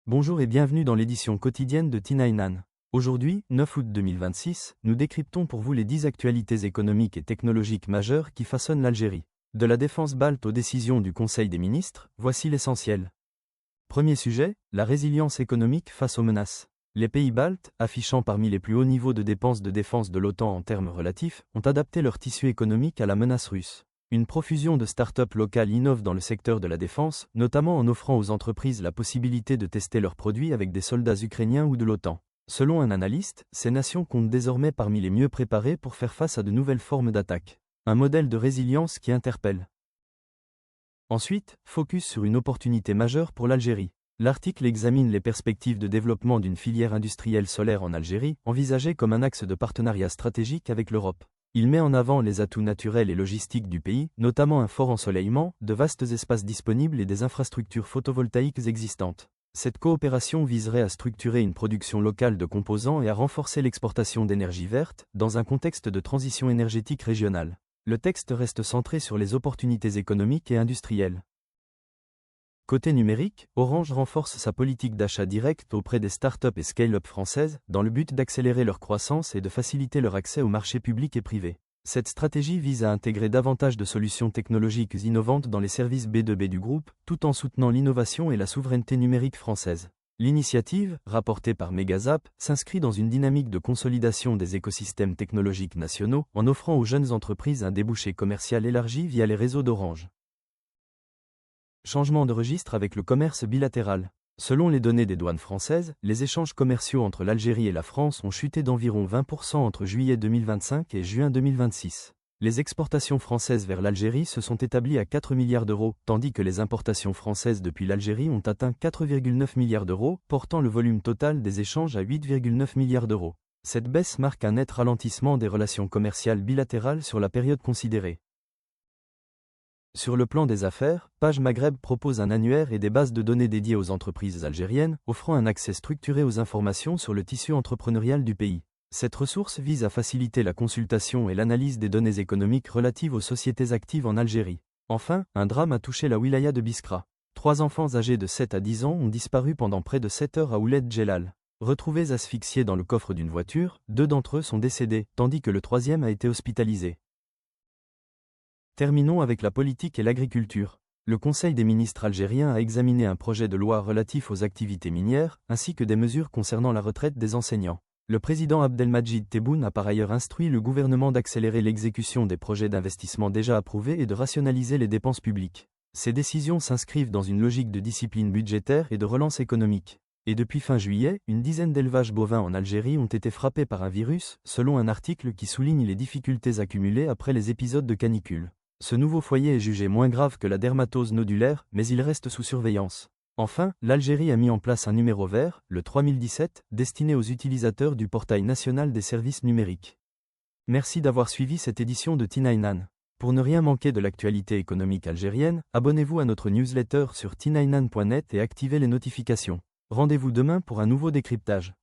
Bonjour et bienvenue dans l'édition quotidienne de T9An. Aujourd'hui, 9 août 2026, nous décryptons pour vous les 10 actualités économiques et technologiques majeures qui façonnent l'Algérie. De la défense balte aux décisions du Conseil des ministres, voici l'essentiel. Premier sujet, la résilience économique face aux menaces. Les pays baltes, affichant parmi les plus hauts niveaux de dépenses de défense de l'OTAN en termes relatifs, ont adapté leur tissu économique à la menace russe. Une profusion de start-up locales innove dans le secteur de la défense, notamment en offrant aux entreprises la possibilité de tester leurs produits avec des soldats ukrainiens ou de l'OTAN. Selon un analyste, ces nations comptent désormais parmi les mieux préparées pour faire face à de nouvelles formes d'attaque. Un modèle de résilience qui interpelle. Ensuite, focus sur une opportunité majeure pour l'Algérie. L'article examine les perspectives de développement d'une filière industrielle solaire en Algérie, envisagée comme un axe de partenariat stratégique avec l'Europe. Il met en avant les atouts naturels et logistiques du pays, notamment un fort ensoleillement, de vastes espaces disponibles et des infrastructures photovoltaïques existantes. Cette coopération viserait à structurer une production locale de composants et à renforcer l'exportation d'énergie verte, dans un contexte de transition énergétique régionale. Le texte reste centré sur les opportunités économiques et industrielles. Côté numérique, Orange renforce sa politique d'achat direct auprès des start-up et scale-up françaises, dans le but d'accélérer leur croissance et de faciliter leur accès aux marchés publics et privés. Cette stratégie vise à intégrer davantage de solutions technologiques innovantes dans les services B2B du groupe, tout en soutenant l'innovation et la souveraineté numérique française. L'initiative, rapportée par Megazap, s'inscrit dans une dynamique de consolidation des écosystèmes technologiques nationaux, en offrant aux jeunes entreprises un débouché commercial élargi via les réseaux d'Orange. Changement de registre avec le commerce bilatéral. Selon les données des douanes françaises, les échanges commerciaux entre l'Algérie et la France ont chuté d'environ 20% entre juillet 2025 et juin 2026. Les exportations françaises vers l'Algérie se sont établies à 4 milliards d'euros, tandis que les importations françaises depuis l'Algérie ont atteint 4,9 milliards d'euros, portant le volume total des échanges à 8,9 milliards d'euros. Cette baisse marque un net ralentissement des relations commerciales bilatérales sur la période considérée. Sur le plan des affaires, Page Maghreb propose un annuaire et des bases de données dédiées aux entreprises algériennes, offrant un accès structuré aux informations sur le tissu entrepreneurial du pays. Cette ressource vise à faciliter la consultation et l'analyse des données économiques relatives aux sociétés actives en Algérie. Enfin, un drame a touché la wilaya de Biskra. 3 enfants âgés de 7 à 10 ans ont disparu pendant près de 7 heures à Ouled Djellal. Retrouvés asphyxiés dans le coffre d'une voiture, 2 d'entre eux sont décédés, tandis que le 3e a été hospitalisé. Terminons avec la politique et l'agriculture. Le Conseil des ministres algérien a examiné un projet de loi relatif aux activités minières, ainsi que des mesures concernant la retraite des enseignants. Le président Abdelmadjid Tebboune a par ailleurs instruit le gouvernement d'accélérer l'exécution des projets d'investissement déjà approuvés et de rationaliser les dépenses publiques. Ces décisions s'inscrivent dans une logique de discipline budgétaire et de relance économique. Et depuis fin juillet, une dizaine d'élevages bovins en Algérie ont été frappés par un virus, selon un article qui souligne les difficultés accumulées après les épisodes de canicule. Ce nouveau foyer est jugé moins grave que la dermatose nodulaire, mais il reste sous surveillance. Enfin, l'Algérie a mis en place un numéro vert, le 3017, destiné aux utilisateurs du portail national des services numériques. Merci d'avoir suivi cette édition de T9An. Pour ne rien manquer de l'actualité économique algérienne, abonnez-vous à notre newsletter sur t9an.net et activez les notifications. Rendez-vous demain pour un nouveau décryptage.